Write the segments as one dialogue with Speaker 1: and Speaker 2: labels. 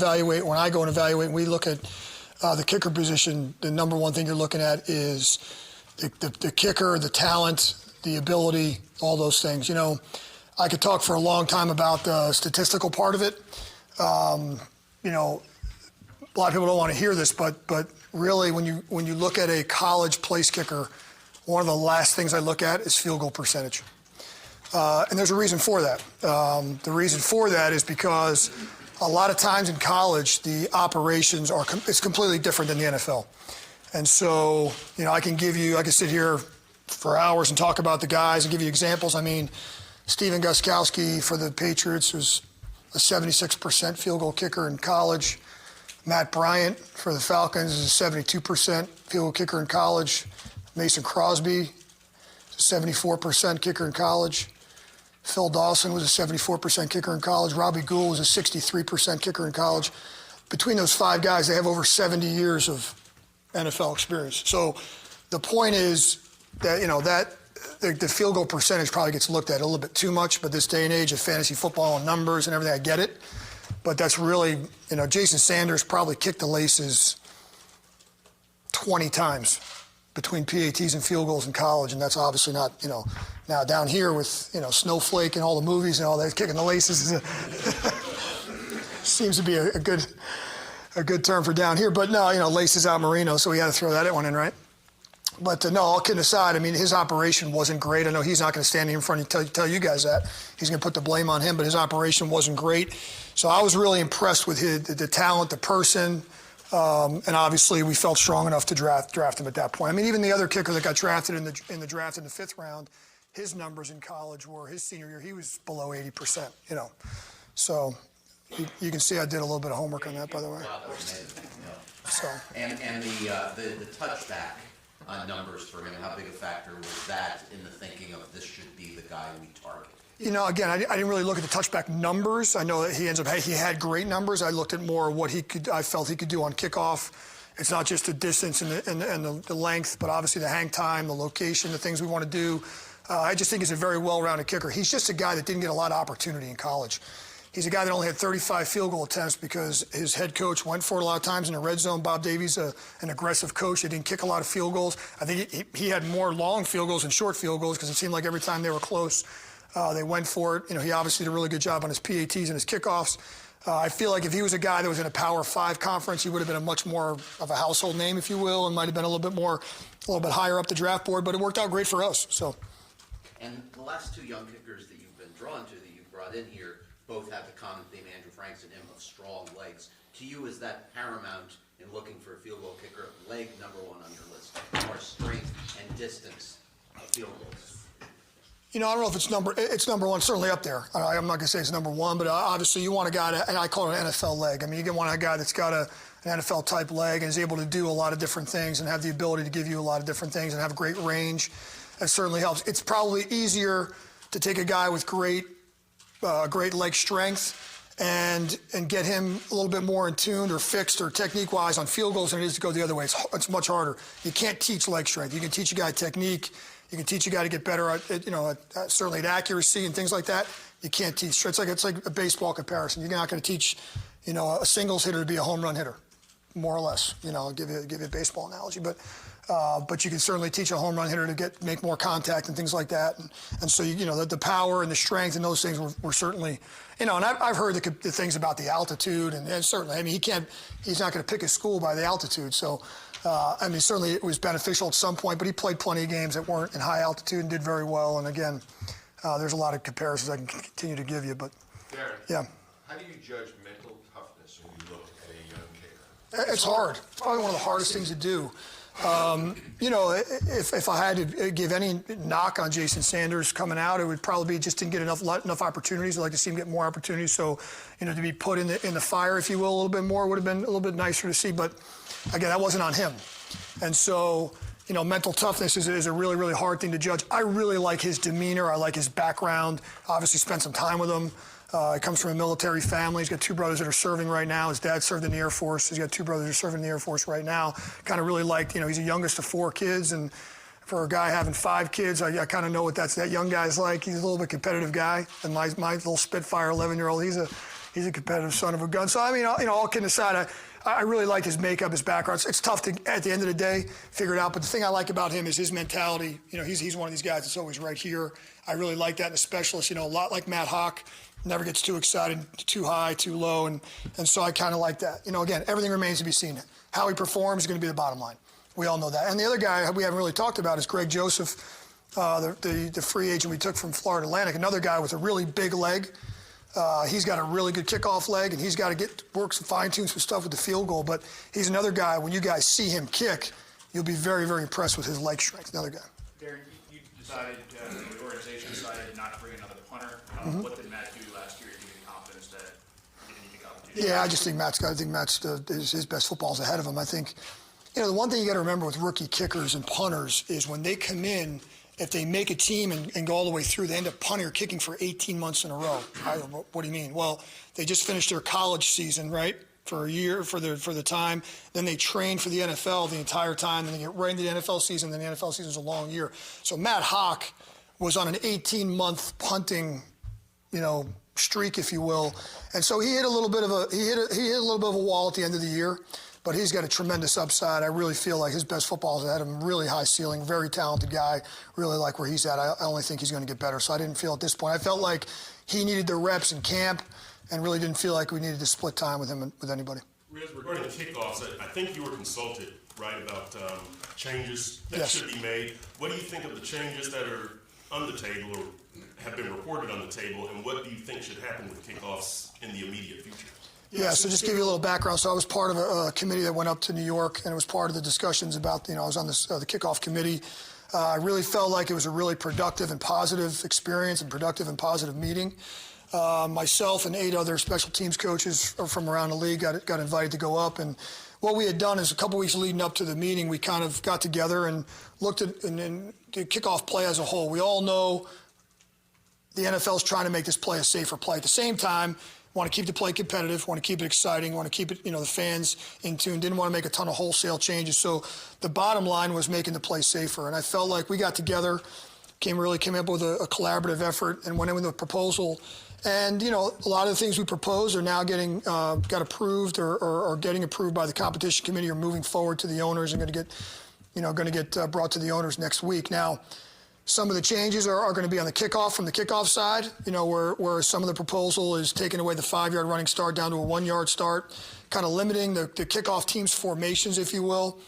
Speaker 1: When I go and evaluate, and we look at the kicker position, the number one thing you're looking at is the kicker, the talent, the ability, all those things. You know, I could talk for a long time about the statistical part of it. You know, a lot of people don't want to hear this, but really, when you look at a college place kicker, one of the last things I look at is field goal percentage. And there's a reason for that. The reason for that is because a lot of times in college, the operations it's completely different than the NFL. And so, you know, I can sit here for hours and talk about the guys and give you examples. I mean, Steven Gostkowski for the Patriots was a 76% field goal kicker in college. Matt Bryant for the Falcons is a 72% field goal kicker in college. Mason Crosby is a 74% kicker in college. Phil Dawson was a 74% kicker in college. Robbie Gould was a 63% kicker in college. Between those five guys, they have over 70 years of NFL experience. So the point is that, you know, that the field goal percentage probably gets looked at a little bit too much, but this day and age of fantasy football and numbers and everything, I get it. But that's really, you know, Jason Sanders probably kicked the laces 20 times between PATs and field goals in college, and that's obviously not, you know, now down here with, you know, Snowflake and all the movies and all that, kicking the laces seems to be a good term for down here. But no, you know, laces out Marino, so we had to throw that one in, right? But no, all kidding aside, I mean, his operation wasn't great. I know he's not going to stand here in front and tell you guys that. He's going to put the blame on him, but his operation wasn't great. So I was really impressed with the talent, the person, and obviously we felt strong enough to draft him at that point. I mean, even the other kicker that got drafted in the draft in the 5th round, his numbers in college were his senior year, he was below 80%, you know. So you can see I did a little bit of homework on that, by the way.
Speaker 2: Wow, that was amazing. Yeah.
Speaker 1: So.
Speaker 2: And the touchback numbers for him, how big a factor was that in the thinking of this should be the guy we target?
Speaker 1: You know, again, I didn't really look at the touchback numbers. I know that he had great numbers. I looked at more what I felt he could do on kickoff. It's not just the distance and the length, but obviously the hang time, the location, the things we want to do. I just think he's a very well-rounded kicker. He's just a guy that didn't get a lot of opportunity in college. He's a guy that only had 35 field goal attempts because his head coach went for it a lot of times in the red zone. Bob Davies, an aggressive coach, he didn't kick a lot of field goals. I think he had more long field goals than short field goals because it seemed like every time they were close, they went for it. You know, he obviously did a really good job on his PATs and his kickoffs. I feel like if he was a guy that was in a Power 5 conference, he would have been a much more of a household name, if you will, and might have been a little bit higher up the draft board. But it worked out great for us. So.
Speaker 2: And the last two young kickers that you've been drawn to, that you've brought in here, both have the common theme, Andrew Franks and him, of strong legs. To you, is that paramount in looking for a field goal kicker? Leg number one on your list, or strength and distance of field goals?
Speaker 1: You know, I don't know if it's number one, certainly up there. I'm not going to say it's number one, but obviously you want a guy, and I call it an NFL leg. I mean, you want a guy that's got an NFL-type leg and is able to do a lot of different things and have the ability to give you a lot of different things and have great range. That certainly helps. It's probably easier to take a guy with great leg strength and get him a little bit more in tune or fixed or technique-wise on field goals than it is to go the other way. It's much harder. You can't teach leg strength. You can teach a guy technique. You can teach a guy to get better at certainly at accuracy and things like that. You can't teach. It's like a baseball comparison. You're not going to teach, you know, a singles hitter to be a home run hitter, more or less. You know, I'll give you a baseball analogy, but you can certainly teach a home run hitter to make more contact and things like that. And so, you know, the power and the strength and those things were certainly, you know, and I've heard the things about the altitude and certainly, I mean, he's not going to pick his school by the altitude. So, I mean, certainly it was beneficial at some point, but he played plenty of games that weren't in high altitude and did very well. And again, there's a lot of comparisons I can continue to give you, but
Speaker 3: Darren,
Speaker 1: yeah.
Speaker 3: How do you judge mental toughness when you look at a young kicker?
Speaker 1: It's hard. It's probably one of the hardest things to do. You know, if I had to give any knock on Jason Sanders coming out, it would probably be just didn't get enough opportunities. I'd like to see him get more opportunities. So, you know, to be put in the fire, if you will, a little bit more would have been a little bit nicer to see. But again, that wasn't on him. And so, you know, mental toughness is a really, really hard thing to judge. I really like his demeanor. I like his background. Obviously, spent some time with him. He comes from a military family. He's got two brothers that are serving right now. His dad served in the Air Force. He's got two brothers that are serving in the Air Force right now. Kind of really liked, you know, he's the youngest of 4 kids. And for a guy having 5 kids, I kind of know what that young guy's like. He's a little bit competitive guy. And my little Spitfire 11-year-old, he's He's a competitive son of a gun. So, I mean, all kidding aside, I really like his makeup, his background. It's tough to, at the end of the day, figure it out. But the thing I like about him is his mentality. He's one of these guys that's always right here. I really like that in a specialist. A lot like Matt Hawk, never gets too excited, too high, too low. And so I kind of like that. Again, everything remains to be seen. How he performs is going to be the bottom line. We all know that. And the other guy we haven't really talked about is Greg Joseph, the free agent we took from Florida Atlantic, another guy with a really big leg. He's got a really good kickoff leg, and he's got to work some fine-tune some stuff with the field goal. But he's another guy, when you guys see him kick, you'll be very, very impressed with his leg strength. Another guy.
Speaker 4: Darren, you decided, the organization decided not to bring another punter. What did Matt do last year to give you confidence that he didn't need the opportunity?
Speaker 1: Yeah, I just think his best football's ahead of him. I think, the one thing you got to remember with rookie kickers and punters is when they come in, if they make a team and go all the way through, they end up punting or kicking for 18 months in a row. What do you mean? Well, they just finished their college season, right, for a year, for the time. Then they train for the NFL the entire time, and they get right into the NFL season. Then the NFL season is a long year. So Matt Hawk was on an 18-month punting, streak, if you will, and so he hit a little bit of a wall at the end of the year. But he's got a tremendous upside. I really feel like his best football is ahead of him. Really high ceiling, very talented guy. Really like where he's at. I only think he's going to get better. So I didn't feel at this point. I felt like he needed the reps in camp and really didn't feel like we needed to split time with him with anybody.
Speaker 5: Riz, regarding the kickoffs, I think you were consulted, right, about changes that
Speaker 1: Yes.
Speaker 5: should be made. What do you think of the changes that are on the table or have been reported on the table, and what do you think should happen with kickoffs in the immediate future?
Speaker 1: Yeah, so just give you a little background. So I was part of a committee that went up to New York, and it was part of the discussions about, I was on this, the kickoff committee. I really felt like it was a really productive and positive experience and productive and positive meeting. Myself and 8 other special teams coaches from around the league got invited to go up. And what we had done is a couple weeks leading up to the meeting, we kind of got together and looked at and the kickoff play as a whole. We all know the NFL is trying to make this play a safer play. At the same time, want to keep the play competitive, want to keep it exciting, want to keep it, the fans in tune, didn't want to make a ton of wholesale changes. So the bottom line was making the play safer. And I felt like we got together, came up with a collaborative effort and went in with a proposal. And, a lot of the things we proposed are now getting got approved or getting approved by the competition committee or moving forward to the owners and going to get brought to the owners next week. Now, some of the changes are going to be on the kickoff, from the kickoff side, where some of the proposal is taking away the 5-yard running start down to a 1-yard start, kind of limiting the kickoff team's formations, if you will,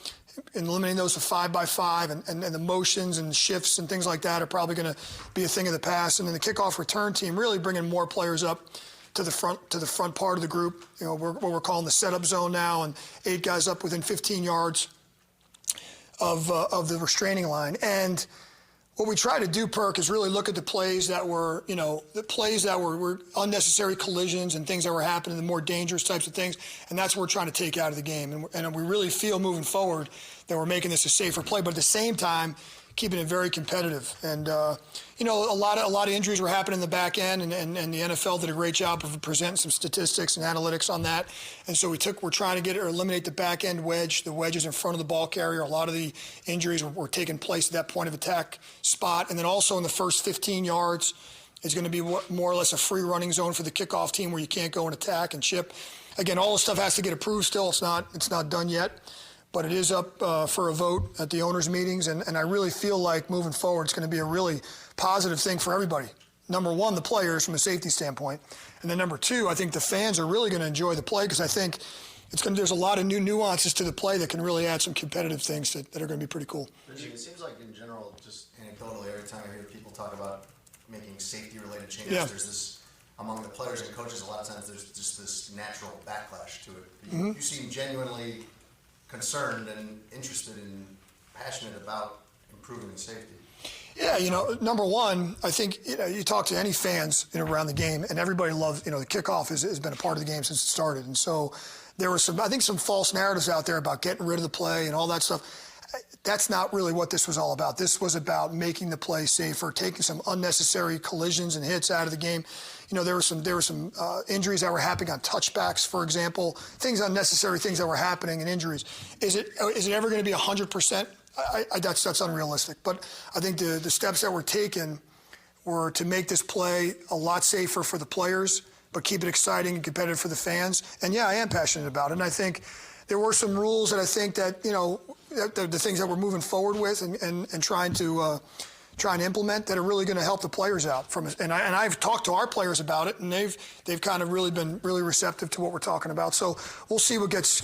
Speaker 1: and limiting those to 5x5, and the motions and shifts and things like that are probably going to be a thing of the past. And then the kickoff return team really bringing more players up to the front part of the group, what we're calling the setup zone now, and 8 guys up within 15 yards of the restraining line. And what we try to do, Perk, is really look at the plays that were, were unnecessary collisions and things that were happening, the more dangerous types of things, and that's what we're trying to take out of the game. And we really feel moving forward that we're making this a safer play, but at the same time, keeping it very competitive. And a lot of injuries were happening in the back end, and the NFL did a great job of presenting some statistics and analytics on that. And so we're trying to eliminate the back end wedge. The wedge is in front of the ball carrier. A lot of the injuries were taking place at that point of attack spot. And then also in the first 15 yards is going to be more or less a free running zone for the kickoff team where you can't go and attack and chip. Again, all this stuff has to get approved still. It's not done yet. But it is up for a vote at the owners' meetings, and I really feel like moving forward it's going to be a really positive thing for everybody. Number one, the players from a safety standpoint, and then number two, I think the fans are really going to enjoy the play because I think there's a lot of new nuances to the play that can really add some competitive things that are going to be pretty cool.
Speaker 6: It seems like in general, just anecdotally, every time I hear people talk about making safety-related changes,
Speaker 1: Yeah.
Speaker 6: there's this, among the players and coaches, a lot of times there's just this natural backlash to it.
Speaker 1: Mm-hmm.
Speaker 6: You seem genuinely concerned and interested and passionate about improving the safety.
Speaker 1: Yeah, number one, I think you talk to any fans around the game, and everybody loves the kickoff has been a part of the game since it started, and so there were some false narratives out there about getting rid of the play and all that stuff. That's not really what this was all about. This was about making the play safer, taking some unnecessary collisions and hits out of the game. There were some injuries that were happening on touchbacks, for example, unnecessary things that were happening and injuries. Is it ever going to be 100%? That's unrealistic. But I think the steps that were taken were to make this play a lot safer for the players, but keep it exciting and competitive for the fans. And yeah, I am passionate about it. And I think there were some rules that I think that, the things that we're moving forward with and trying to implement that are really going to help the players out. And I've talked to our players about it, and they've kind of really been really receptive to what we're talking about. So we'll see what gets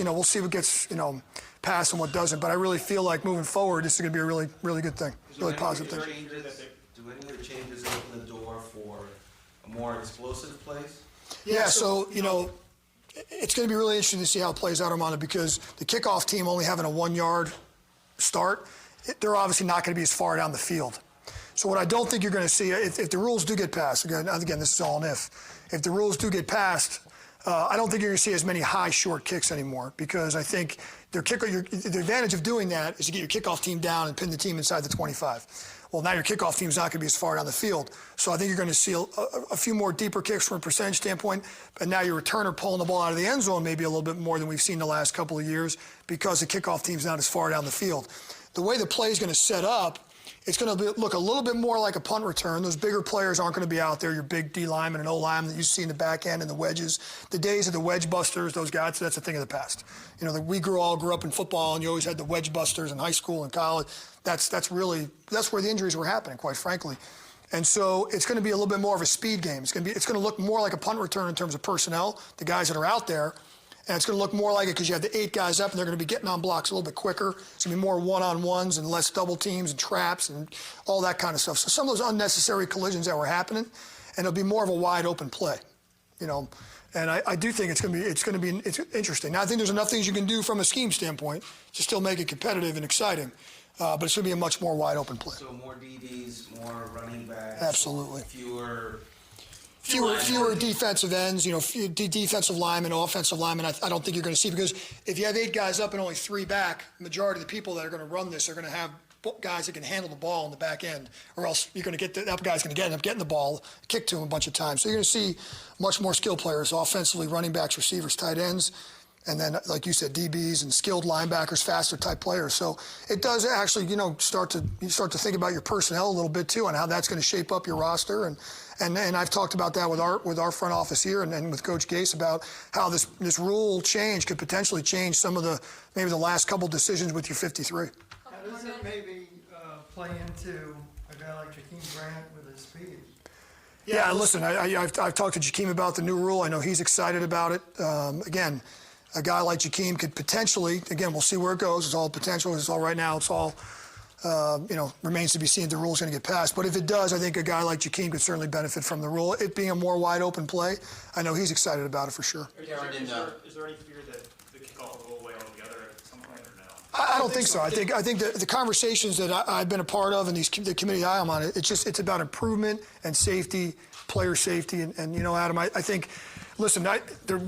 Speaker 1: passed and what doesn't. But I really feel like moving forward, this is going to be a really, really good thing, really positive thing.
Speaker 7: Do any of the changes open the door for a more explosive plays?
Speaker 1: Yeah, so, it's going to be really interesting to see how it plays out, Armando, because the kickoff team only having a 1 yard start, they're obviously not going to be as far down the field. So what I don't think you're going to see, if the rules do get passed, again, this is all an if the rules do get passed, I don't think you're going to see as many high, short kicks anymore, because I think the advantage of doing that is to get your kickoff team down and pin the team inside the 25. Well, now your kickoff team's not going to be as far down the field. So I think you're going to see a few more deeper kicks from a percentage standpoint, and now your returner pulling the ball out of the end zone maybe a little bit more than we've seen the last couple of years because the kickoff team's not as far down the field. The way the play is going to set up, it's going to look a little bit more like a punt return. Those bigger players aren't going to be out there, your big D lineman and O lineman that you see in the back end and the wedges. The days of the wedge busters, those guys, that's a thing of the past. We all grew up in football, and you always had the wedge busters in high school and college. That's where the injuries were happening, quite frankly. And so it's going to be a little bit more of a speed game. It's going to look more like a punt return in terms of personnel, the guys that are out there. And it's going to look more like it because you have the 8 guys up, and they're going to be getting on blocks a little bit quicker. It's going to be more one-on-ones and less double teams and traps and all that kind of stuff. So some of those unnecessary collisions that were happening, and it'll be more of a wide-open play, And I do think it's going to be interesting. Now, I think there's enough things you can do from a scheme standpoint to still make it competitive and exciting, but it's going to be a much more wide-open play.
Speaker 7: So more DBs, more running backs.
Speaker 1: Absolutely.
Speaker 7: Fewer
Speaker 1: defensive ends, defensive linemen, offensive linemen, I don't think you're going to see, because if you have 8 guys up and only 3 back, the majority of the people that are going to run this are going to have guys that can handle the ball in the back end, or else you're going to get that guy's going to end up getting the ball kicked to him a bunch of times. So you're going to see much more skilled players, offensively, running backs, receivers, tight ends, and then, like you said, DBs and skilled linebackers, faster type players. So it does actually, start to think about your personnel a little bit too, and how that's going to shape up your roster. And I've talked about that with our front office here and with Coach Gase about how this rule change could potentially change some of maybe the last couple decisions with your 53.
Speaker 8: How does it maybe play into a guy like Jakeem Grant with his speed?
Speaker 1: Yeah, listen, I've talked to Jakeem about the new rule. I know he's excited about it. Again, a guy like Jakeem could potentially, again, we'll see where it goes. It's all potential. It's all right now. It's all, remains to be seen if the rule's going to get passed. But if it does, I think a guy like Jakeem could certainly benefit from the rule. It being a more wide open play, I know he's excited about it for sure.
Speaker 4: Is there any fear that the kickoff will go away altogether at some point, or no?
Speaker 1: I don't think so. I think the conversations that I've been a part of and the committee I'm on, it's about improvement and safety, player safety, and Adam, I think. Listen,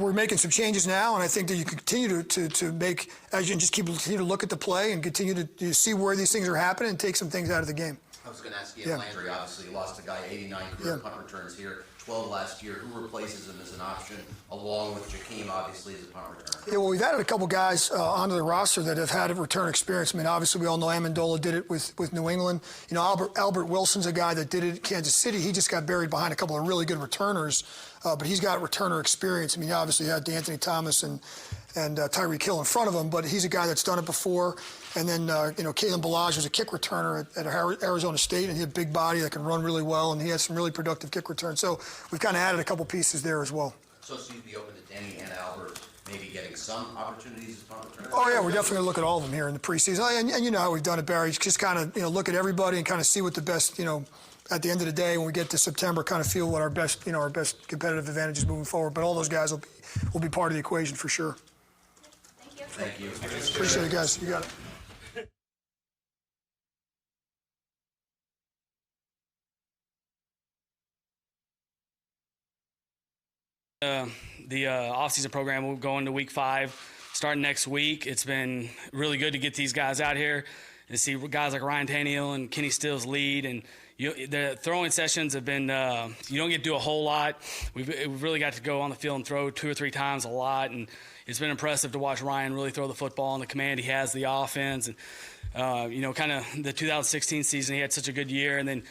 Speaker 1: we're making some changes now, and I think that you can continue to make, as you just continue to look at the play and continue to see where these things are happening and take some things out of the game.
Speaker 2: I was going to ask you, Landry, obviously you lost a guy, 89 career punt returns here, 12 last year. Who replaces him as an option, along with Jakeem, obviously, as a punt returner?
Speaker 1: Yeah, well, we've added a couple guys onto the roster that have had a return experience. I mean, obviously, we all know Amendola did it with New England. Albert Wilson's a guy that did it at Kansas City. He just got buried behind a couple of really good returners, but he's got returner experience. I mean, he obviously had D'Anthony Thomas and Tyreek Hill in front of him, but he's a guy that's done it before. And then, Kalen Ballage was a kick returner at Arizona State, and he had a big body that can run really well, and he had some really productive kick returns. So we've kind of added a couple pieces there as well.
Speaker 2: So you'd be open to Denny and Albert maybe getting some opportunities as punt returners?
Speaker 1: Oh, yeah, we're definitely going to look at all of them here in the preseason. And you know how we've done it, Barry. Just kind of, look at everybody and kind of see what the best, at the end of the day, when we get to September, kind of feel what our best competitive advantages moving forward. But all those guys will be part of the equation for sure.
Speaker 2: Thank you.
Speaker 1: Appreciate it, guys. You got it.
Speaker 9: The offseason program will go into week 5, starting next week. It's been really good to get these guys out here and see guys like Ryan Tannehill and Kenny Stills lead. And the throwing sessions have been you don't get to do a whole lot. We've really got to go on the field and throw 2 or 3 times a lot. And it's been impressive to watch Ryan really throw the football and the command he has, the offense. And, kind of the 2016 season, he had such a good year. And then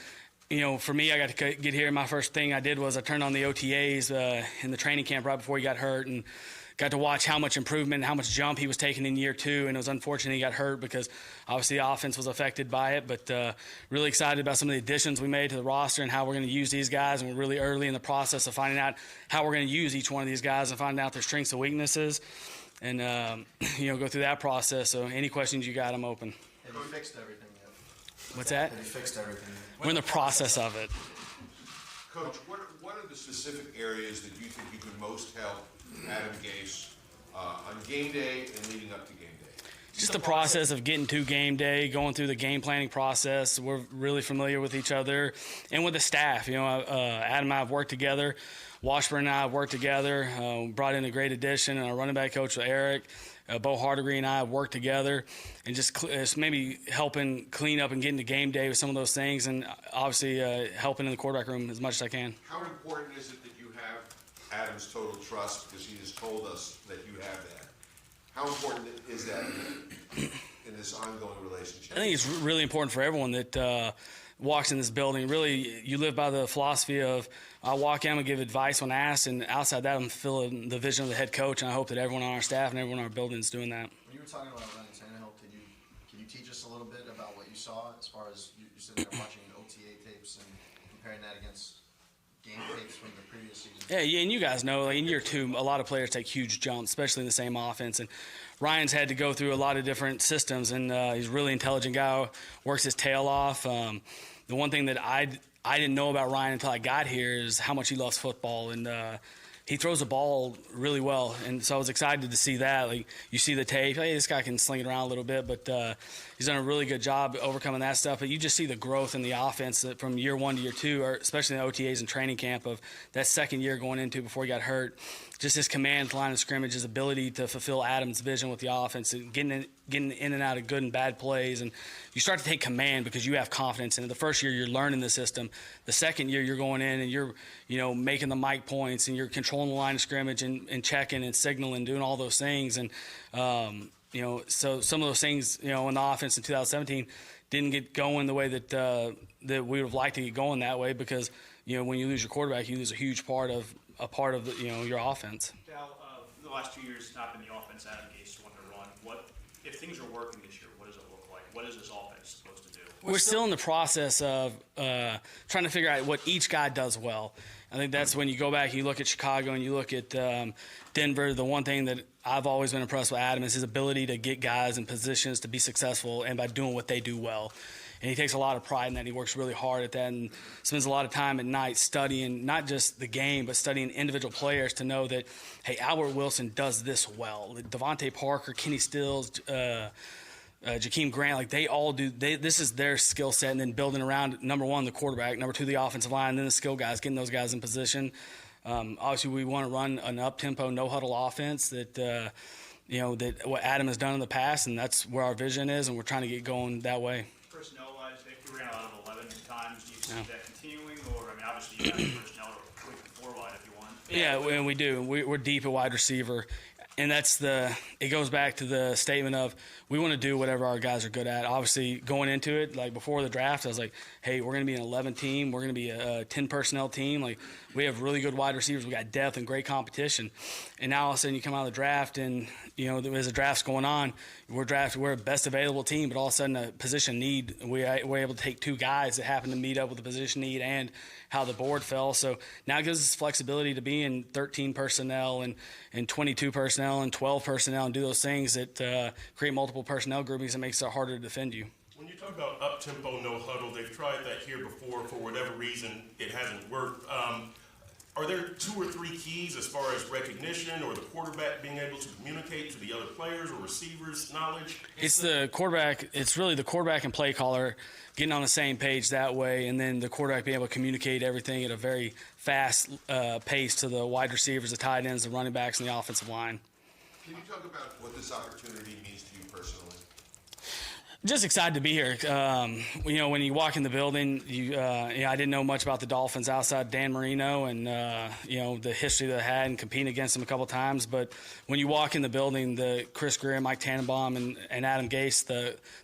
Speaker 9: for me, I got to get here. My first thing I did was I turned on the OTAs in the training camp right before he got hurt, and got to watch how much improvement, how much jump he was taking in year 2. And it was unfortunate he got hurt because obviously the offense was affected by it. But really excited about some of the additions we made to the roster and how we're going to use these guys. And we're really early in the process of finding out how we're going to use each one of these guys and finding out their strengths and weaknesses, and go through that process. So any questions you got, I'm open.
Speaker 6: Have you fixed everything yet?
Speaker 9: What's that?
Speaker 6: Have you fixed everything yet?
Speaker 9: We're in the process of it.
Speaker 3: Coach, what are the specific areas that you think you can most help Adam Gase on game day and leading up to game day?
Speaker 9: Just the process of getting to game day, going through the game planning process. We're really familiar with each other and with the staff. Adam and I have worked together. Washburn and I have worked together. Brought in a great addition, and our running back coach, Eric. Bo Hardegree and I have worked together, and just maybe helping clean up and getting to game day with some of those things, and obviously helping in the quarterback room as much as I can.
Speaker 3: How important is it that you have Adam's total trust, because he has told us that you have that? How important is that in this ongoing relationship?
Speaker 9: I think it's really important for everyone that walks in this building. Really, you live by the philosophy of I walk in and give advice when asked, and outside that, I'm fulfilling the vision of the head coach, and I hope that everyone on our staff and everyone in our building is doing that.
Speaker 6: When you were talking about Ryan Tannehill, can you teach us a little bit about what you saw as far as you sitting there watching OTA tapes and comparing that against game tapes from the previous season?
Speaker 9: Yeah, and you guys know, like in year 2, a lot of players take huge jumps, especially in the same offense. And Ryan's had to go through a lot of different systems, and he's a really intelligent guy, works his tail off. The one thing that I didn't know about Ryan until I got here is how much he loves football, and he throws the ball really well. And so I was excited to see that. Like, you see the tape, hey, this guy can sling it around a little bit, but he's done a really good job overcoming that stuff. But you just see the growth in the offense from year 1 to year 2, or especially in the OTAs and training camp of that second year going into before he got hurt. Just his command line of scrimmage, his ability to fulfill Adam's vision with the offense, and getting in and out of good and bad plays. And you start to take command because you have confidence in it. The first year you're learning the system. The second year you're going in and you're making the mic points, and you're controlling the line of scrimmage and checking and signaling, doing all those things. And so some of those things in the offense in 2017 didn't get going the way that that we would have liked to get going that way, because when you lose your quarterback, you lose a huge part of your offense.
Speaker 4: Dal, the last 2 years has not been the offense Adam Gase wanted to run. What if things are working this year? What does it look like? What is this offense supposed to do?
Speaker 9: We're still in the process of trying to figure out what each guy does well. I think that's when you go back and you look at Chicago and you look at Denver. The one thing that I've always been impressed with Adam is his ability to get guys in positions to be successful, and by doing what they do well. And he takes a lot of pride in that. He works really hard at that and spends a lot of time at night studying not just the game, but studying individual players to know that, hey, Albert Wilson does this well. Devontae Parker, Kenny Stills, Jakeem Grant, like they all do. This is their skill set, and then building around, number 1, the quarterback, number 2, the offensive line, and then the skill guys, getting those guys in position. Obviously, we want to run an up-tempo, no-huddle offense that what Adam has done in the past, and that's where our vision is, and we're trying to get going that way.
Speaker 4: Personnel-wise, we ran out of 11 times. Do you see that continuing? Or, obviously, you got personnel to quick 4 wide if you want.
Speaker 9: Yeah, and we do. We're deep at wide receiver. And it goes back to the statement of we want to do whatever our guys are good at. Obviously, going into it, like before the draft, I was like, hey, we're going to be an 11 team. We're going to be a 10 personnel team. Like, we have really good wide receivers. We got depth and great competition. And now all of a sudden you come out of the draft and, as the draft's going on, we're a best available team, but all of a sudden a position need, we're able to take 2 guys that happen to meet up with the position need and how the board fell. So now it gives us flexibility to be in 13 personnel and 22 personnel and 12 personnel and do those things that create multiple personnel groupings that makes it harder to defend you.
Speaker 5: When you talk about up-tempo, no huddle, they've tried that here before. For whatever reason, it hasn't worked. Are there 2 or 3 keys as far as recognition or the quarterback being able to communicate to the other players or receivers' knowledge?
Speaker 9: It's the quarterback. It's really the quarterback and play caller getting on the same page that way, and then the quarterback being able to communicate everything at a very fast pace to the wide receivers, the tight ends, the running backs, and the offensive line.
Speaker 3: Can you talk about what this opportunity means to you personally?
Speaker 9: Just excited to be here. When you walk in the building, I didn't know much about the Dolphins outside Dan Marino and, the history that I had and competing against them a couple times. But when you walk in the building, the Chris Greer, Mike Tannenbaum, and Adam Gase,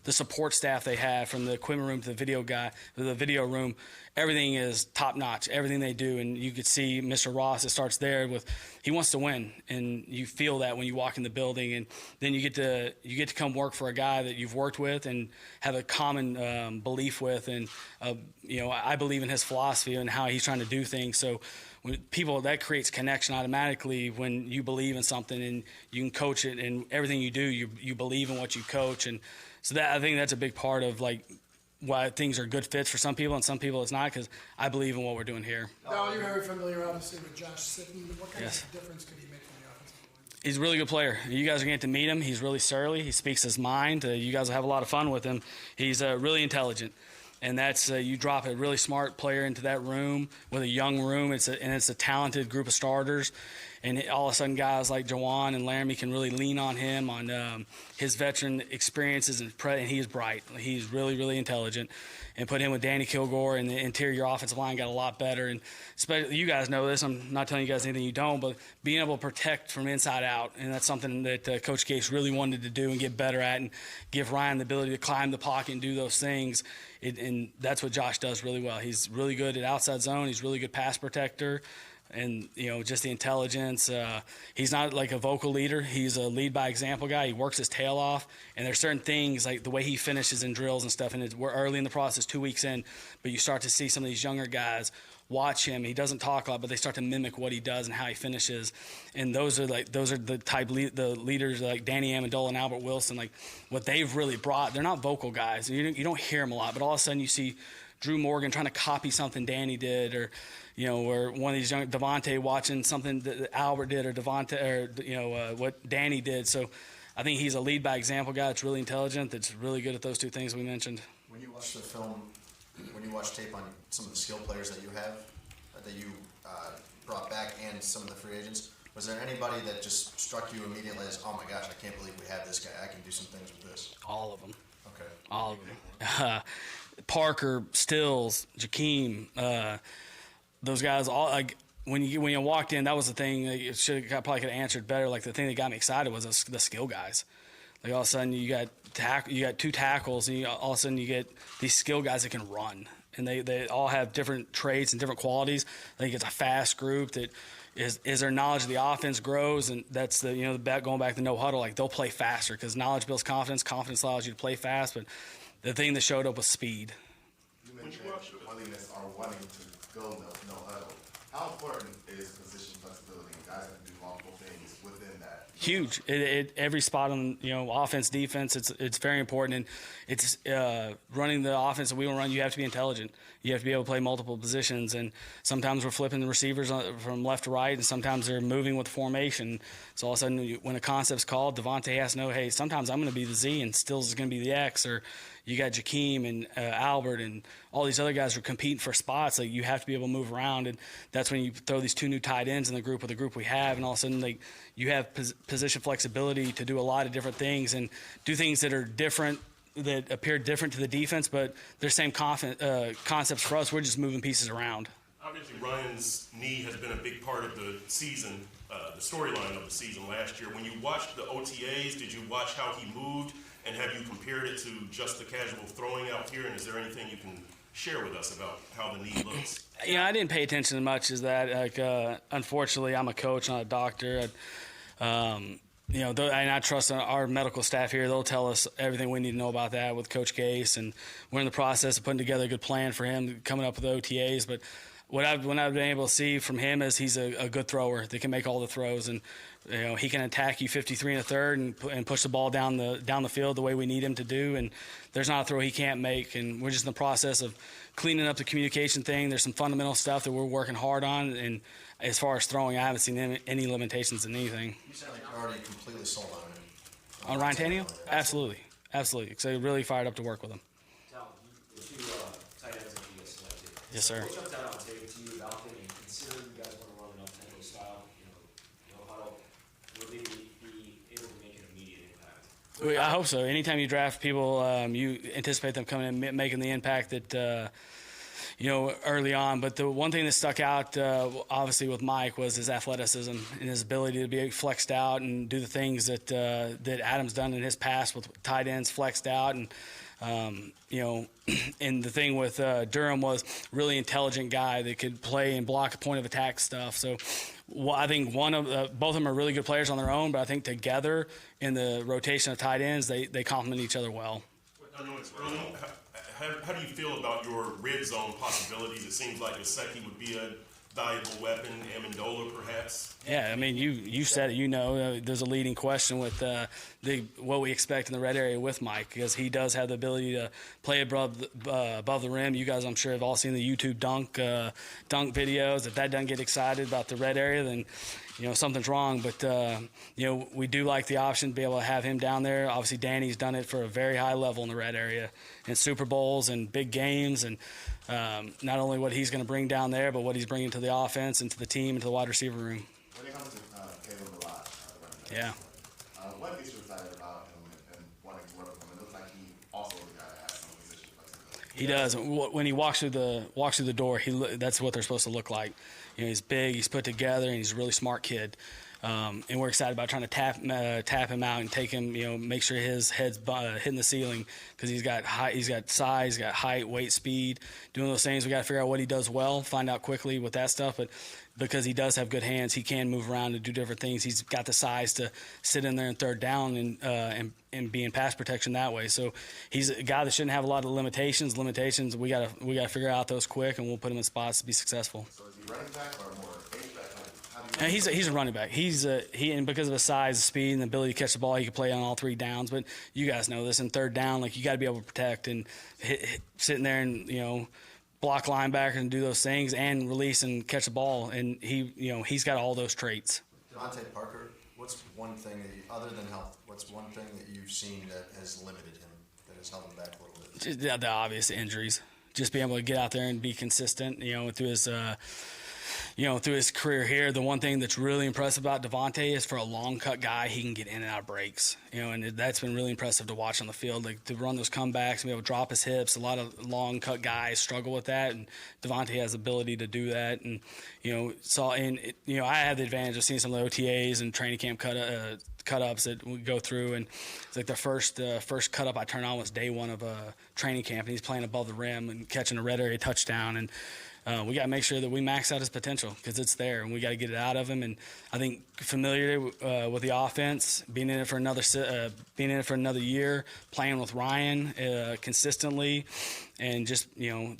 Speaker 9: the support staff they have from the equipment room to the video room, everything is top notch. Everything they do, and you could see Mr. Ross. It starts there with he wants to win, and you feel that when you walk in the building, and then you get to come work for a guy that you've worked with and have a common belief with, and I believe in his philosophy and how he's trying to do things. So when people, that creates connection automatically when you believe in something and you can coach it, and everything you do, you believe in what you coach, and so that I think that's a big part of why things are good fits for some people and some people it's not, because I believe in what we're doing here.
Speaker 1: Now, you're very familiar, obviously, with Josh Sitton. What kind
Speaker 9: Yes.
Speaker 1: of difference could he make from the offensive line?
Speaker 9: He's a really good player. You guys are going to get to meet him. He's really surly. He speaks his mind. You guys will have a lot of fun with him. He's really intelligent. And that's you drop a really smart player into that room with a young room. It's a talented group of starters. And all of a sudden, guys like Jawan and Laramie can really lean on him, on his veteran experiences, and he is bright. He's really, really intelligent. And put him with Danny Kilgore, and the interior offensive line got a lot better. And especially, you guys know this. I'm not telling you guys anything you don't, but being able to protect from inside out, and that's something that Coach Gase really wanted to do and get better at, and give Ryan the ability to climb the pocket and do those things. And that's what Josh does really well. He's really good at outside zone. He's really good pass protector. And, just the intelligence. He's not like a vocal leader. He's a lead by example guy. He works his tail off. And there's certain things like the way he finishes in drills and stuff. And we're early in the process, 2 weeks in, but you start to see some of these younger guys watch him. He doesn't talk a lot, but they start to mimic what he does and how he finishes. And those are the leaders like Danny Amendola and Albert Wilson, like what they've really brought. They're not vocal guys. You don't hear them a lot, but all of a sudden you see Drew Morgan trying to copy something Danny did, or or one of these young Devontae watching something that Albert did, or Devontae, or what Danny did. So I think he's a lead by example guy that's really intelligent, that's really good at those two things we mentioned.
Speaker 6: When you watch the film, when you watch tape on some of the skill players that you have, that you brought back, and some of the free agents, was there anybody that just struck you immediately as, oh my gosh, I can't believe we have this guy, I can do some things with this?
Speaker 9: All of them.
Speaker 6: Okay.
Speaker 9: All of them. Parker, Stills, Jakeem, those guys all when you walked in, that was the thing. Probably could have answered better. Like the thing that got me excited was the skill guys. Like all of a sudden you got two tackles, and all of a sudden you get these skill guys that can run, and they all have different traits and different qualities. I think it's a fast group that is their knowledge of the offense grows, and that's going back to no huddle. Like they'll play faster because knowledge builds confidence. Confidence allows you to play fast, but the thing that showed up was speed.
Speaker 10: You mentioned willingness or wanting to go no huddle. How important is position flexibility? Guys have to do multiple things within that.
Speaker 9: Huge. Every spot on offense, defense, it's very important, and it's running the offense that we will run. You have to be intelligent. You have to be able to play multiple positions, and sometimes we're flipping the receivers from left to right, and sometimes they're moving with formation. So all of a sudden, when a concept's called, Devontae has to know, hey, sometimes I'm going to be the Z and Stills is going to be the X, or you got Jakeem and Albert and all these other guys who are competing for spots. Like you have to be able to move around, and that's when you throw these two new tight ends in the group with the group we have, and all of a sudden you have position flexibility to do a lot of different things and do things that are different, that appear different to the defense, but they're same concepts for us. We're just moving pieces around.
Speaker 5: Obviously, Ryan's knee has been a big part of the season, the storyline of the season last year. When you watched the OTAs, did you watch how he moved, and have you compared it to just the casual throwing out here? And is there anything you can share with us about how the knee looks?
Speaker 9: I didn't pay attention as much as that. Unfortunately, I'm a coach, not a doctor. And I trust our medical staff here. They'll tell us everything we need to know about that with Coach Gase, and we're in the process of putting together a good plan for him coming up with the OTAs. But what I've been able to see from him is he's a good thrower that can make all the throws, and he can attack you 53 1/3 and push the ball down the field the way we need him to do. And there's not a throw he can't make. And we're just in the process of cleaning up the communication thing. There's some fundamental stuff that we're working hard on, and as far as throwing, I haven't seen any limitations in anything.
Speaker 6: You sound like you're already completely sold on him.
Speaker 9: On Ryan Tannehill? Absolutely. So really fired up to work with him.
Speaker 7: Tal, the two tight ends that you guys selected.
Speaker 9: Yes, sir.
Speaker 7: What jumped out on tape to you about them, and considering you guys want to run an up-tempo style, no huddle, will they be able to make an immediate impact?
Speaker 9: I hope so. Anytime you draft people, you anticipate them coming in, making the impact that, early on. But the one thing that stuck out, obviously, with Mike was his athleticism and his ability to be flexed out and do the things that Adam's done in his past with tight ends flexed out. And, and the thing with Durham was really intelligent guy that could play and block point of attack stuff. So I think both of them are really good players on their own, but I think together in the rotation of tight ends, they complement each other well.
Speaker 5: I know it's early. How do you feel about your red zone possibilities? It seems like Gesicki would be a valuable weapon, Amendola perhaps.
Speaker 9: Yeah, I mean, you said it. There's a leading question with what we expect in the red area with Mike, because he does have the ability to play above the rim. You guys, I'm sure, have all seen the YouTube dunk videos. If that doesn't get excited about the red area, then something's wrong. But we do like the option to be able to have him down there. Obviously, Danny's done it for a very high level in the red area in Super Bowls and big games, and not only what he's going to bring down there, but what he's bringing to the offense and to the team and to the wide receiver room.
Speaker 10: When it comes to Caleb Malott, the running back,
Speaker 9: Yeah.
Speaker 10: what gets you excited about him and wanting to work with him? It looks like he also is a guy that has some position flexibility.
Speaker 9: He does. When he walks through the door, that's what they're supposed to look like. He's big, he's put together, and he's a really smart kid. And we're excited about trying to tap him out and take him, make sure his head's hitting the ceiling, because he's got size, he's got height, weight, speed, doing those things. We got to figure out what he does well, find out quickly with that stuff. But because he does have good hands, he can move around and do different things. He's got the size to sit in there in third down and be in pass protection that way. So he's a guy that shouldn't have a lot of limitations. We got to figure out those quick, and we'll put him in spots to be successful.
Speaker 10: So is he running back or more H-back?
Speaker 9: And he's a running back. And because of his size, the speed, and the ability to catch the ball, he can play on all three downs. But you guys know this, in third down, you got to be able to protect and sitting there and block linebackers and do those things and release and catch the ball. And he's got all those traits.
Speaker 6: Devontae Parker, what's one thing other than health? What's one thing that you've seen that has limited him, that has held him back a little bit?
Speaker 9: Just the obvious injuries. Just being able to get out there and be consistent. Through his. Through his career here, the one thing that's really impressive about Devontae is, for a long cut guy, he can get in and out of breaks. And that's been really impressive to watch on the field, to run those comebacks and be able to drop his hips. A lot of long cut guys struggle with that, and Devontae has the ability to do that. And I had the advantage of seeing some of the OTAs and training camp cut-ups that we go through, and it's like the first cut-up I turned on was day one of training camp, and he's playing above the rim and catching a red area touchdown. And we got to make sure that we max out his potential, because it's there, and we got to get it out of him. And I think familiarity with the offense, being in it for another year, playing with Ryan consistently, and just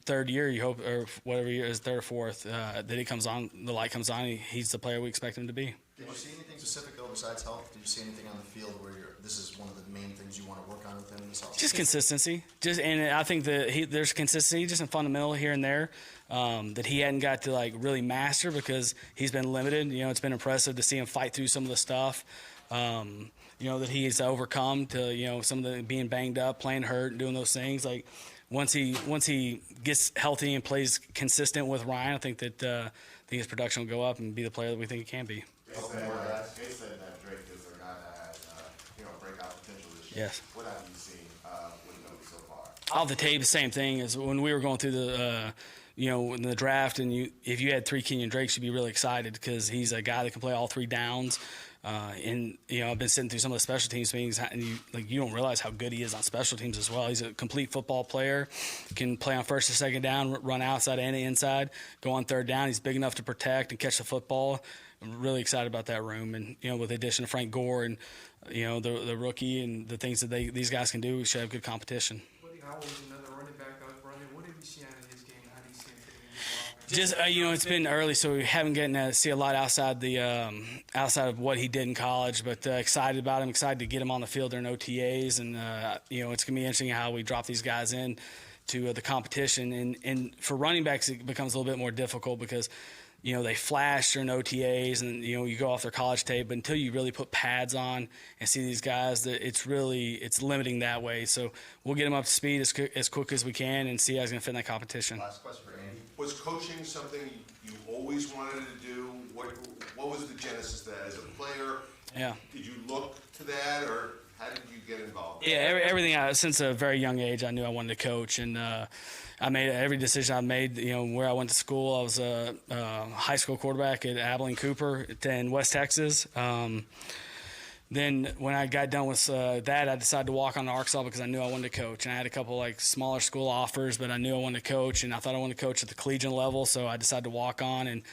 Speaker 9: third year, you hope, or whatever year is, third or fourth, that he comes on, the light comes on, he's the player we expect him to be.
Speaker 6: Did you see anything specific though besides health? Did you see anything on the field where this is one of the main things you want to work on with him this offseason?
Speaker 9: Just consistency. And I think there's consistency just in fundamental here and there that he hadn't got to really master, because he's been limited. It's been impressive to see him fight through some of the stuff that he's overcome, to some of the being banged up, playing hurt, and doing those things. Once he gets healthy and plays consistent with Ryan, I think that his production will go up and be the player that we think he can be.
Speaker 10: They said that Drake is a guy that has breakout potential this year.
Speaker 9: Yes.
Speaker 10: What have you seen with him so far?
Speaker 9: Off the tape, the same thing as when we were going through in the draft, and if you had 3 Kenyon Drakes, you'd be really excited, because he's a guy that can play all 3 downs. And I've been sitting through some of the special teams meetings, and you don't realize how good he is on special teams as well. He's a complete football player, can play on first and second down, run outside and inside, go on third down. He's big enough to protect and catch the football. I'm really excited about that room, and with the addition of Frank Gore and the rookie and the things that these guys can do, we should have good competition.
Speaker 8: How old is another running back out running? What did we see out of his game? How do you see him fitting into the offense?
Speaker 9: Just it's been early, so we haven't gotten to see a lot outside of what he did in college. But excited about him, excited to get him on the field during OTAs, and it's gonna be interesting how we drop these guys in to the competition. And for running backs, it becomes a little bit more difficult, because they flash during OTAs, and you go off their college tape, but until you really put pads on and see these guys, it's limiting that way. So we'll get them up to speed as quick as we can and see how he's going to fit in that competition.
Speaker 3: Last question for Andy. Was coaching something you always wanted to do? What was the genesis of that as a player?
Speaker 9: Yeah.
Speaker 3: Did you look to that, or how did you get involved.
Speaker 9: Yeah, everything. Since a very young age, I knew I wanted to coach, and I made every decision I made. Where I went to school, I was a high school quarterback at Abilene Cooper in West Texas. Then when I got done with that, I decided to walk on to Arkansas because I knew I wanted to coach. And I had a couple smaller school offers, but I knew I wanted to coach, and I thought I wanted to coach at the collegiate level, so I decided to walk on and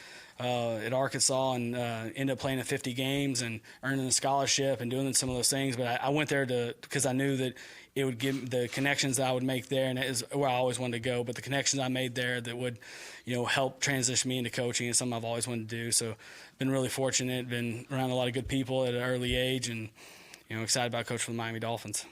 Speaker 9: at Arkansas and ended up playing in 50 games and earning a scholarship and doing some of those things. But I went there because I knew that it would give the connections that I would make there, and it is where I always wanted to go. But the connections I made there that would, help transition me into coaching is something I've always wanted to do. So, been really fortunate. Been around a lot of good people at an early age, and excited about coaching for the Miami Dolphins.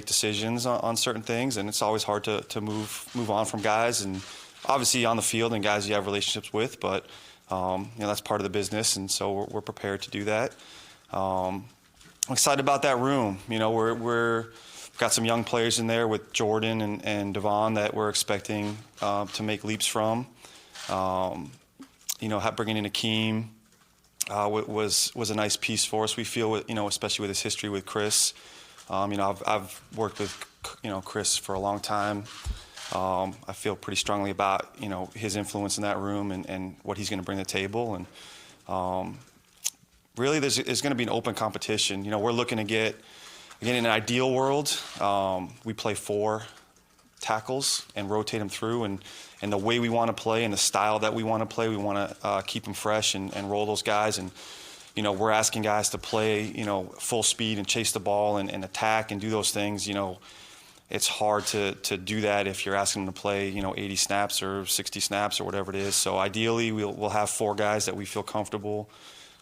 Speaker 11: Decisions on certain things, and it's always hard to move on from guys, and obviously on the field and guys you have relationships with, but that's part of the business, and so we're prepared to do that. I'm excited about that room. We've got some young players in there with Jordan and Devon that we're expecting to make leaps from. Bringing in Akeem was a nice piece for us. We feel, especially with his history with Chris. I've worked with, Chris for a long time. I feel pretty strongly about, his influence in that room and what he's going to bring to the table. And really, there's going to be an open competition. We're looking to get, again, in an ideal world, we play 4 tackles and rotate them through. And the way we want to play and the style that we want to play, we want to keep them fresh and roll those guys. And we're asking guys to play, full speed and chase the ball and attack and do those things. It's hard to do that if you're asking them to play, 80 snaps or 60 snaps or whatever it is. So ideally, we'll have 4 guys that we feel comfortable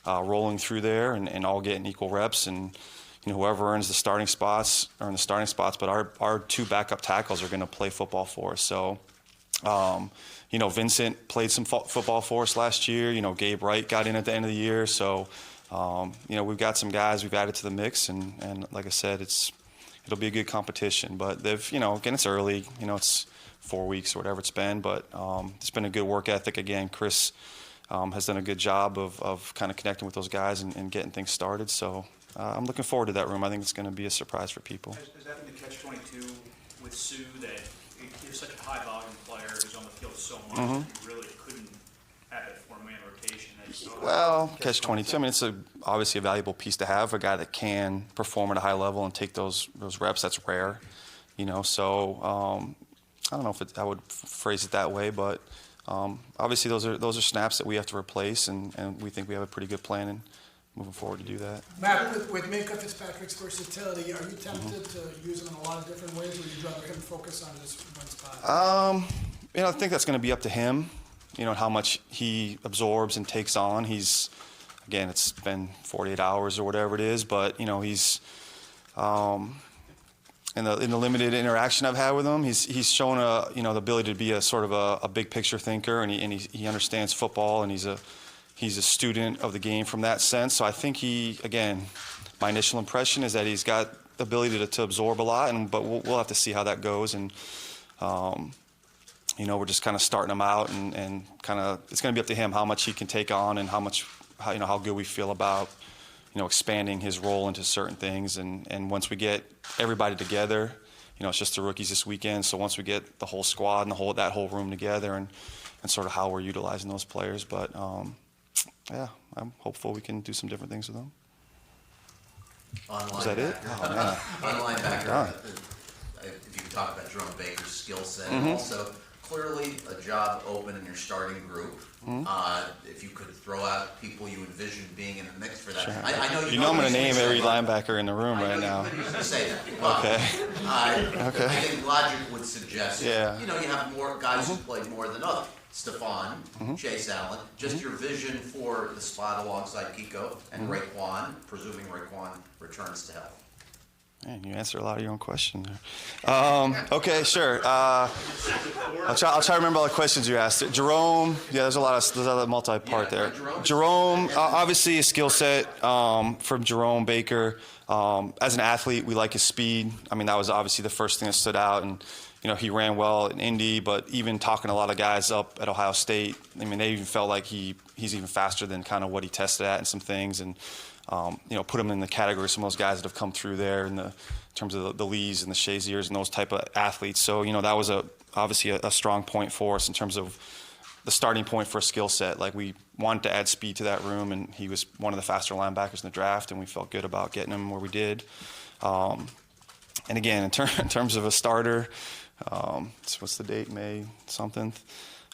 Speaker 11: rolling through there and all getting equal reps. And whoever earns the starting spots earn the starting spots. But our 2 backup tackles are going to play football for us. So. Vincent played some football for us last year. Gabe Wright got in at the end of the year. So, we've got some guys we've added to the mix. And like I said, it'll be a good competition. But they've, again, it's early. It's 4 weeks or whatever it's been. But it's been a good work ethic. Again, Chris has done a good job of kind of connecting with those guys and getting things started. So I'm looking forward to that room. I think it's going to be a surprise for people.
Speaker 4: Has that been the catch-22 with Sue that you're such a high volume player who's on the field so much that you really couldn't have that 4-man rotation?
Speaker 11: Well, catch-22. I mean, it's obviously a valuable piece to have, a guy that can perform at a high level and take those reps. That's rare, So I don't know if I would phrase it that way, but obviously those are snaps that we have to replace, and we think we have a pretty good plan and moving forward to do that.
Speaker 12: Matt, with Minkah Fitzpatrick's versatility, are you tempted to use him in a lot of different ways, or would you rather him focus on just one spot?
Speaker 11: I think that's going to be up to him, how much he absorbs and takes on. Again, it's been 48 hours or whatever it is, but, he's, in the limited interaction I've had with him, he's shown the ability to be a sort of a big picture thinker, and he understands football, and he's a student of the game from that sense. So I think my initial impression is that he's got the ability to absorb a lot, but we'll have to see how that goes. And, we're just kind of starting him out and kind of, it's going to be up to him how much he can take on and how good we feel about, expanding his role into certain things. And once we get everybody together, it's just the rookies this weekend. So once we get the whole squad and that whole room together and sort of how we're utilizing those players. But, yeah, I'm hopeful we can do some different things with them.
Speaker 2: On
Speaker 11: Is that it?
Speaker 2: linebacker.
Speaker 11: Oh, man.
Speaker 2: On linebacker,
Speaker 11: Done.
Speaker 2: if you could talk about Jerome Baker's skill set, and also clearly a job open in your starting group. If you could throw out people you envision being in the mix for that.
Speaker 11: Sure.
Speaker 2: I know
Speaker 11: I'm going to name every linebacker in the room right now.
Speaker 2: I know you couldn't say that. But,
Speaker 11: Okay. Okay.
Speaker 2: I think logic would suggest,
Speaker 11: Yeah.
Speaker 2: you have more guys who played more than others. Stephon, Chase Allen, just your vision for the spot alongside Kickoff and Raekwon, presuming Raekwon returns to health.
Speaker 11: Man, you answered a lot of your own questions there. Okay, sure. I'll try to remember all the questions you asked. Jerome, yeah, there's a multi-part there. Jerome, obviously a skill set from Jerome Baker. As an athlete, we like his speed. I mean, that was obviously the first thing that stood out. And, he ran well in Indy, but even talking to a lot of guys up at Ohio State, I mean, they even felt like he's even faster than kind of what he tested at and some things. And, put him in the category of some of those guys that have come through there in terms of the Lees and the Shaziers and those type of athletes. So, that was obviously a strong point for us in terms of the starting point for a skill set. Like, we wanted to add speed to that room, and he was one of the faster linebackers in the draft, and we felt good about getting him where we did. And again, in terms of a starter, what's the date? May something.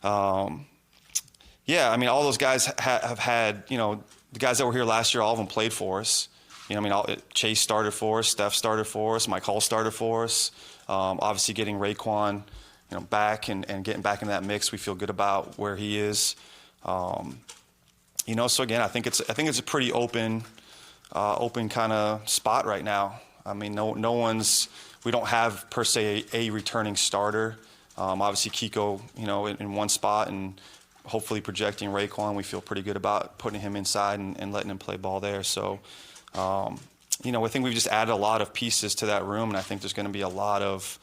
Speaker 11: Yeah, I mean, all those guys have had, the guys that were here last year, all of them played for us. Chase started for us, Steph started for us, Mike Hull started for us. Obviously, getting Raekwon, back and getting back in that mix, we feel good about where he is. So again, I think it's a pretty open kind of spot right now. I mean, we don't have per se a returning starter. Obviously, Kiko, in one spot, and hopefully projecting Raekwon, we feel pretty good about putting him inside and letting him play ball there. So, I think we've just added a lot of pieces to that room, and I think there's going to be a lot of,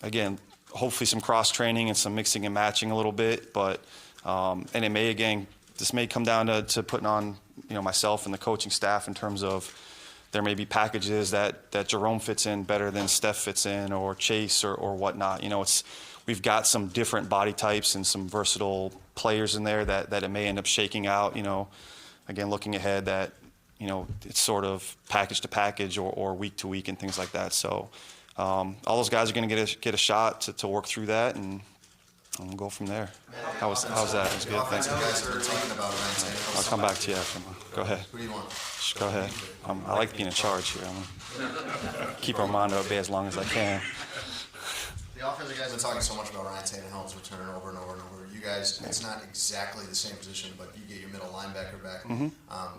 Speaker 11: again, hopefully some cross-training and some mixing and matching a little bit. But, and this may come down to putting on, myself and the coaching staff in terms of there may be packages that Jerome fits in better than Steph fits in, or Chase or whatnot. We've got some different body types and some versatile players in there that it may end up shaking out. Again, looking ahead, that it's sort of package to package or week to week and things like that. So all those guys are going to get a shot to work through that, and we'll go from there. How was that? It was good. Thanks.
Speaker 6: Guys have been talking about Ryan Tannehill.
Speaker 11: I'll come back to you after. Go ahead.
Speaker 6: Who do you want?
Speaker 11: Go ahead. I like being in charge here. I'm gonna keep Armando at bay as long as I can.
Speaker 6: The offensive guys have been talking so much about Ryan Tannehill's return over and over and over. You guys, it's not exactly the same position, but you get your middle linebacker back.
Speaker 11: Mm-hmm.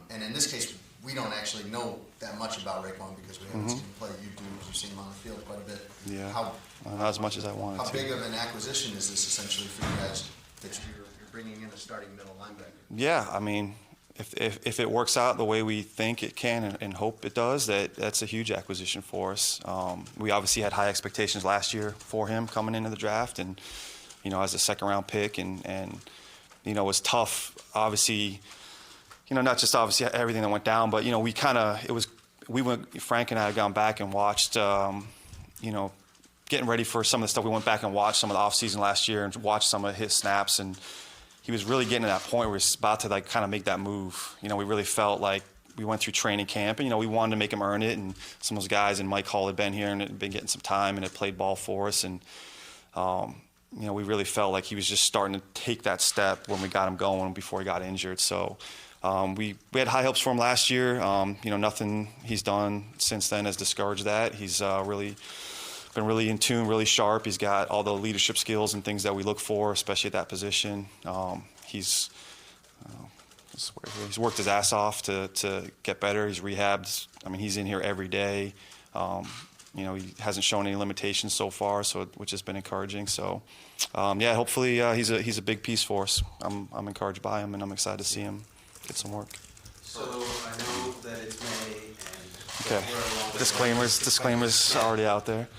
Speaker 6: And in this case, we don't actually know that much about Raekwon because we haven't seen him play. You do, you've seen him on the field quite a bit.
Speaker 11: Yeah.
Speaker 6: Not
Speaker 11: as much as I wanted to.
Speaker 6: How big of an acquisition is this essentially for you guys that you're bringing in a starting middle linebacker?
Speaker 11: Yeah, I mean, if it works out the way we think it can and hope it does, that's a huge acquisition for us. We obviously had high expectations last year for him coming into the draft, and as a second-round pick, and it was tough. Obviously, not just obviously everything that went down, but Frank and I had gone back and watched, getting ready for some of the stuff. We went back and watched some of the offseason last year and watched some of his snaps, and he was really getting to that point where he's about to kind of make that move. We really felt like we went through training camp, and we wanted to make him earn it. And some of those guys, and Mike Hall had been here and had been getting some time and had played ball for us, and we really felt like he was just starting to take that step when we got him going before he got injured. So we had high hopes for him last year. Nothing he's done since then has discouraged that. He's really been really in tune, really sharp. He's got all the leadership skills and things that we look for, especially at that position. He's worked his ass off to get better. He's rehabbed. I mean, he's in here every day. He hasn't shown any limitations so far, which has been encouraging. So, hopefully he's a big piece for us. I'm encouraged by him, and I'm excited to see him get some work.
Speaker 7: So I know that it's May.
Speaker 11: Okay. Disclaimers already out there.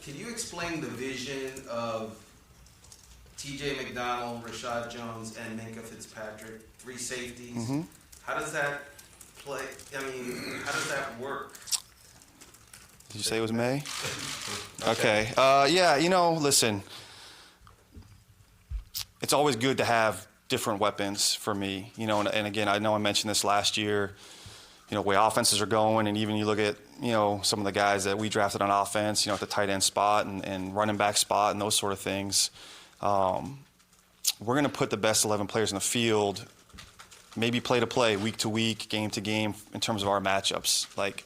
Speaker 7: Can you explain the vision of T.J. McDonald, Rashad Jones, and Minka Fitzpatrick, 3 safeties?
Speaker 11: Mm-hmm.
Speaker 7: How does that play? I mean, how does that work?
Speaker 11: Did you say it was May? Okay. Listen, it's always good to have different weapons for me. And again, I know I mentioned this last year. Way offenses are going, and even you look at, some of the guys that we drafted on offense, at the tight end spot and running back spot and those sort of things. We're going to put the best 11 players in the field, maybe play to play, week to week, game to game in terms of our matchups. Like,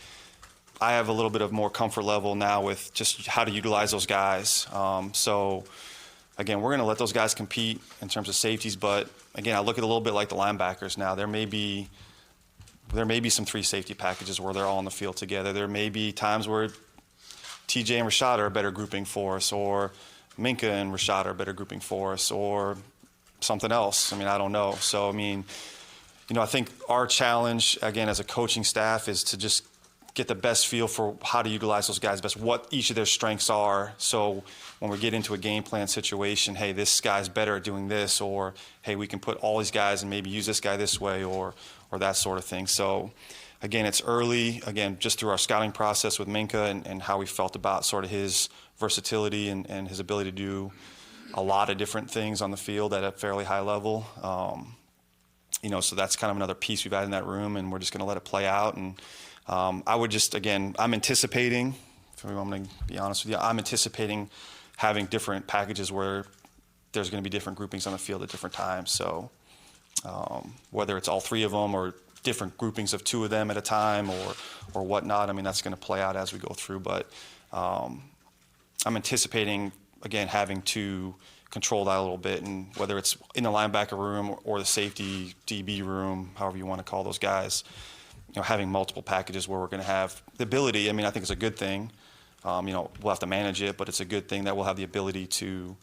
Speaker 11: I have a little bit of more comfort level now with just how to utilize those guys. So, again, we're going to let those guys compete in terms of safeties, but, again, I look at it a little bit like the linebackers now. There may be there may be some 3 safety packages where they're all on the field together. There may be times where TJ and Rashad are a better grouping for us, or Minka and Rashad are a better grouping for us, or something else. I mean, I don't know. So, I mean, I think our challenge, again, as a coaching staff is to just get the best feel for how to utilize those guys best, what each of their strengths are. So when we get into a game plan situation, hey, this guy's better at doing this, or hey, we can put all these guys and maybe use this guy this way, or that sort of thing. So again, it's early, again, just through our scouting process with Minka and how we felt about sort of his versatility and his ability to do a lot of different things on the field at a fairly high level. So that's kind of another piece we've had in that room, and we're just going to let it play out. And I would just, again, I'm anticipating, if I'm going to be honest with you, I'm anticipating having different packages where there's going to be different groupings on the field at different times. So whether it's all 3 of them or different groupings of 2 of them at a time or whatnot, I mean, that's going to play out as we go through. But I'm anticipating, again, having to control that a little bit, and whether it's in the linebacker room or the safety DB room, however you want to call those guys, having multiple packages where we're going to have the ability. I mean, I think it's a good thing. We'll have to manage it, but it's a good thing that we'll have the ability to,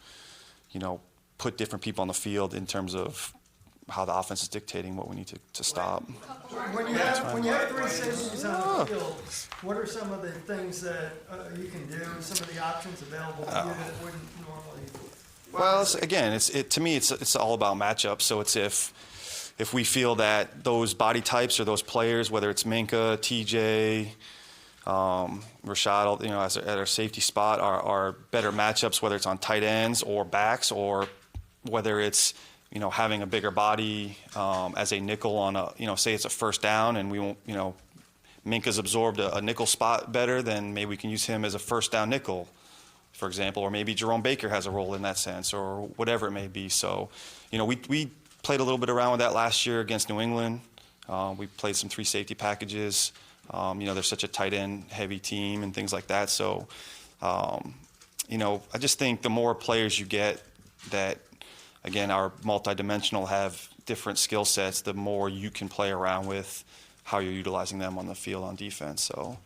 Speaker 11: put different people on the field in terms of how the offense is dictating what we need to stop.
Speaker 8: When you have 3 safeties on the field, what are some of the things that you can do, some of the options available to you that wouldn't normally?
Speaker 11: Well, to me, it's all about matchups. So it's if we feel that those body types or those players, whether it's Minka, TJ, Rashad, at our safety spot, are better matchups, whether it's on tight ends or backs, or whether it's having a bigger body as a nickel on say it's a first down and we won't, Minka's absorbed a nickel spot better, then maybe we can use him as a first down nickel, for example, or maybe Jerome Baker has a role in that sense, or whatever it may be. So, we played a little bit around with that last year against New England. We played some 3 safety packages. They're such a tight end heavy team and things like that. So, I just think the more players you get that, again, are multidimensional, have different skill sets, the more you can play around with how you're utilizing them on the field on defense. So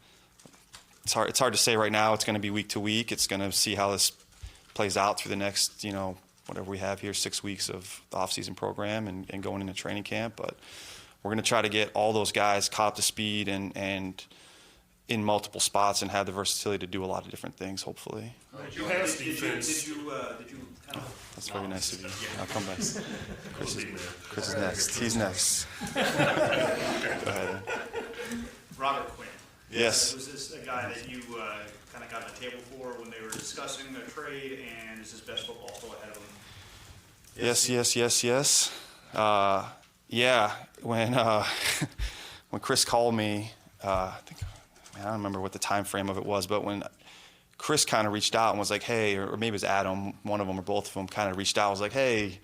Speaker 11: it's hard to say right now. It's going to be week to week. It's going to see how this plays out through the next, whatever we have here, 6 weeks of the off-season program and going into training camp. But we're going to try to get all those guys caught up to speed and in multiple spots and have the versatility to do a lot of different things, hopefully.
Speaker 5: Pass defense.
Speaker 7: Did you kind of?
Speaker 11: That's very nice of you.
Speaker 5: Yeah.
Speaker 11: I'll come back. Chris is next. He's next. Go ahead.
Speaker 4: Robert Quinn.
Speaker 11: Yes.
Speaker 4: Was this a guy that you kind of got on the table for when they were discussing a trade, and is his best football still ahead of him?
Speaker 11: Yes. Yeah. When Chris called me, I don't remember what the time frame of it was, but when Chris kind of reached out and was like, hey, or maybe it was Adam, one of them or both of them kind of reached out, was like, hey, he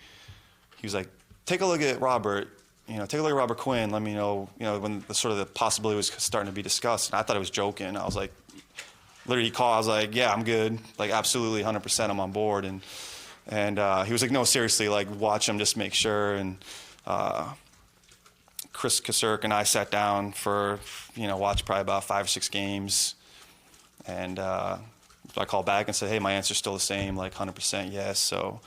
Speaker 11: was like, take a look at Robert, take a look at Robert Quinn, let me know, when the possibility was starting to be discussed. And I thought he was joking. I was like, literally he called, I was like, yeah, I'm good, like absolutely 100% I'm on board. And he was like, no, seriously, like watch him, just make sure. And Chris Kasurk and I sat down for, watched probably about 5 or 6 games. And I called back and said, hey, my answer's still the same, like 100% yes. So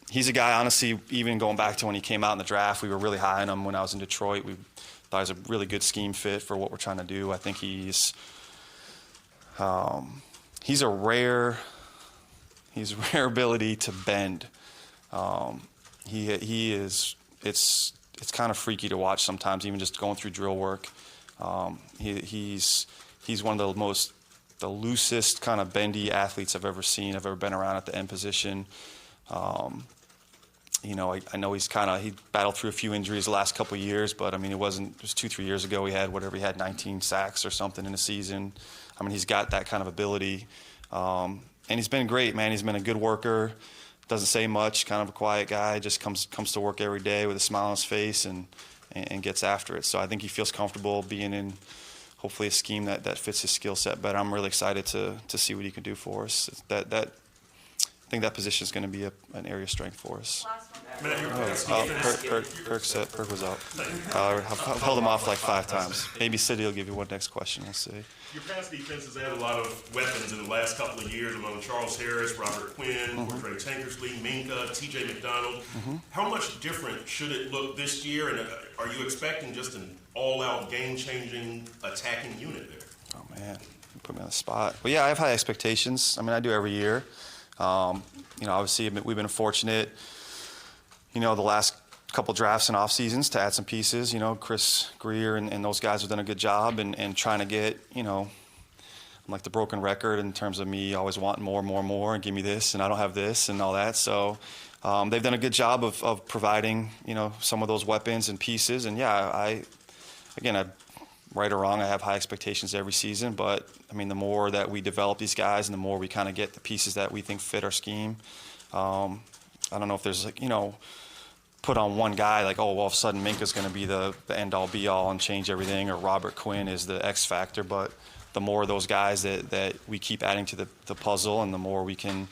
Speaker 11: he's a guy, honestly, even going back to when he came out in the draft, we were really high on him when I was in Detroit. We thought he was a really good scheme fit for what we're trying to do. I think he's a rare ability to bend. It's kind of freaky to watch sometimes, even just going through drill work. He's one of the loosest kind of bendy athletes I've ever seen. I've ever been around at the end position. I know he battled through a few injuries the last couple of years, but I mean, it was 2-3 years ago he had 19 sacks or something in a season. I mean, he's got that kind of ability. And he's been great, man. He's been a good worker. Doesn't say much, kind of a quiet guy, just comes to work every day with a smile on his face and gets after it. So I think he feels comfortable being in hopefully a scheme that fits his skill set better. I'm really excited to see what he can do for us. I think that position is going to be an area of strength for us.
Speaker 13: Last one.
Speaker 5: Matt, your pass
Speaker 11: Oh,
Speaker 5: defense.
Speaker 11: Kirk was out. I've held him off like 5 times. Maybe City will give you one next question. We'll see.
Speaker 5: Your pass defense has had a lot of weapons in the last couple of years among Charles Harris, Robert Quinn, Cordray Tankersley, Minka, T.J. McDonald. How much different should it look this year? And are you expecting just an all-out, game-changing attacking unit there?
Speaker 11: Oh, man. You put me on the spot. But, yeah, I have high expectations. I mean, I do every year. Obviously, we've been fortunate, the last couple drafts and off seasons to add some pieces. Chris Greer and those guys have done a good job and trying to get, I'm like the broken record in terms of me always wanting more, and give me this, and I don't have this, and all that. So they've done a good job of providing, some of those weapons and pieces. And, yeah, right or wrong, I have high expectations every season. But, I mean, the more that we develop these guys and the more we kind of get the pieces that we think fit our scheme, I don't know if there's, put on one guy like, all of a sudden Minka's going to be the end-all, be-all and change everything, or Robert Quinn is the X factor. But the more of those guys that we keep adding to the puzzle, and the more we can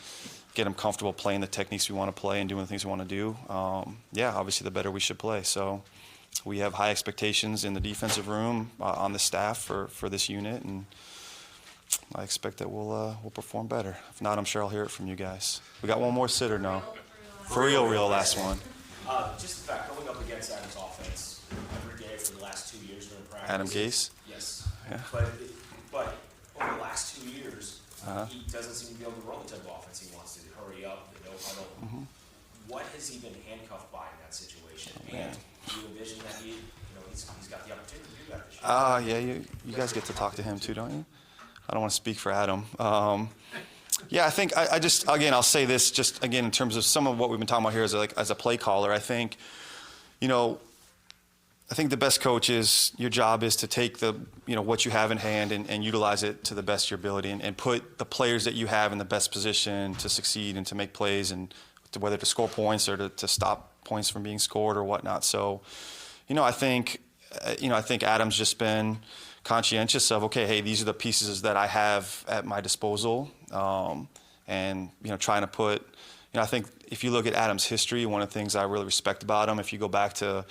Speaker 11: get them comfortable playing the techniques we want to play and doing the things we want to do, obviously the better we should play. So we have high expectations in the defensive room, on the staff for this unit, and I expect that we'll perform better. If not, I'm sure I'll hear it from you guys. We got one more, Sid, or no? For real, last one.
Speaker 13: Just the fact, going up against Adam's offense every day for the last 2 years during practice.
Speaker 11: Adam Gase?
Speaker 13: Yes.
Speaker 11: Yeah.
Speaker 13: But over the last 2 years, he doesn't seem to be able to run the type of offense he wants to. Hurry up, the no huddle. What has he been handcuffed by in that situation? And do you envision that he's got the opportunity to do that this year?
Speaker 11: Yeah, you guys get to talk to him too, don't you? I don't want to speak for Adam. I think I just, again, I'll say this just, again, in terms of some of what we've been talking about here as a play caller. I think, the best coach is, your job is to take what you have in hand and utilize it to the best of your ability, and put the players that you have in the best position to succeed and to make plays, and whether to score points or to stop points from being scored or whatnot. So, I think Adam's just been conscientious of, okay, hey, these are the pieces that I have at my disposal, and trying to put, I think if you look at Adam's history, one of the things I really respect about him, if you go back to,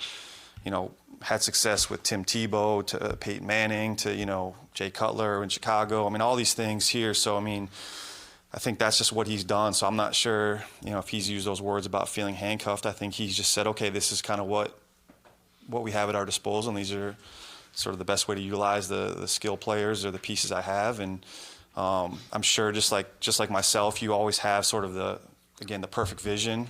Speaker 11: had success with Tim Tebow, to Peyton Manning, to Jay Cutler in Chicago, all these things here. So I think that's just what he's done. So I'm not sure, if he's used those words about feeling handcuffed. I think he's just said, okay, this is kind of what we have at our disposal, and these are sort of the best way to utilize the skill players or the pieces I have. And I'm sure just like myself, you always have sort of the perfect vision.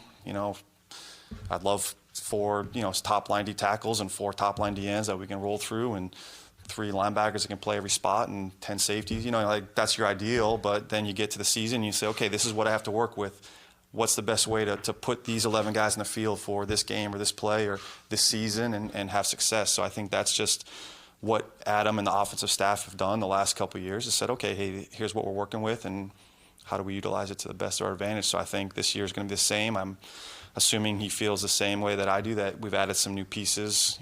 Speaker 11: I'd love 4 top line D tackles and 4 top line D ends that we can roll through, and 3 linebackers that can play every spot, and 10 safeties. That's your ideal. But then you get to the season and you say, okay, this is what I have to work with. What's the best way to put these 11 guys in the field for this game or this play or this season and have success? So I think that's just what Adam and the offensive staff have done the last couple of years, is said, okay, hey, here's what we're working with, and how do we utilize it to the best of our advantage? So I think this year is going to be the same. I'm assuming he feels the same way that I do, that we've added some new pieces,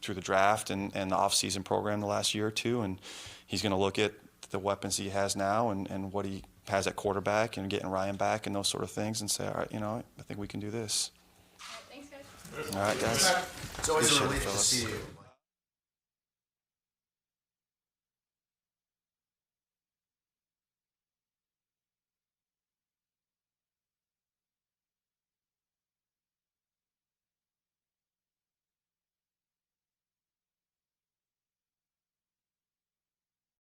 Speaker 11: through the draft and the off-season program the last year or two, and he's going to look at the weapons he has now and what he has at quarterback and getting Ryan back and those sort of things, and say, all right, I think we can do this.
Speaker 14: Thanks, guys.
Speaker 11: All right, guys.
Speaker 6: It's always a
Speaker 11: Appreciate it,
Speaker 6: relief to
Speaker 11: fellas.
Speaker 6: see you.